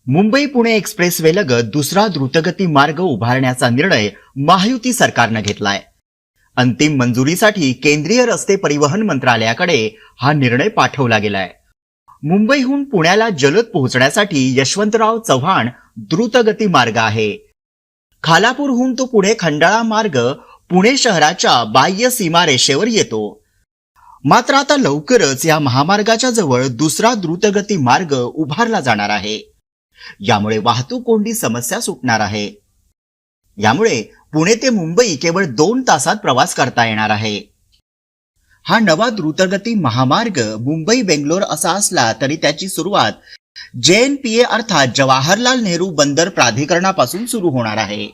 Mumbai Pune expressway लगत दुसरा द्रुतगती मार्ग उभारण्याचा निर्णय महायुती सरकारनं घेतलाय। अंतिम मंजुरीसाठी केंद्रीय रस्ते परिवहन मंत्रालयाकडे हा निर्णय पाठवला गेलाय। मुंबईहून पुण्याला जलद पोहोचण्यासाठी यशवंतराव चव्हाण द्रुतगती मार्ग आहे। खालापूरहून तो पुढे खंडाळा मार्ग पुणे शहराच्या बाह्य सीमारेषेवर येतो। मात्र आता लवकरच या महामार्गाच्या जवळ दुसरा द्रुतगती मार्ग उभारला जाणार आहे। यामुळे वाहतूक कोंडी समस्या सुटणार आहे। यामुळे पुणे ते मुंबई केवळ 2 तासात प्रवास करता येणार आहे। हा नवा द्रुतगती महामार्ग मुंबई बेंगलोर असा असला तरी त्याची सुरुवात JNPA अर्थात जवाहरलाल नेहरू बंदर प्राधिकरणापासून सुरू होणार आहे।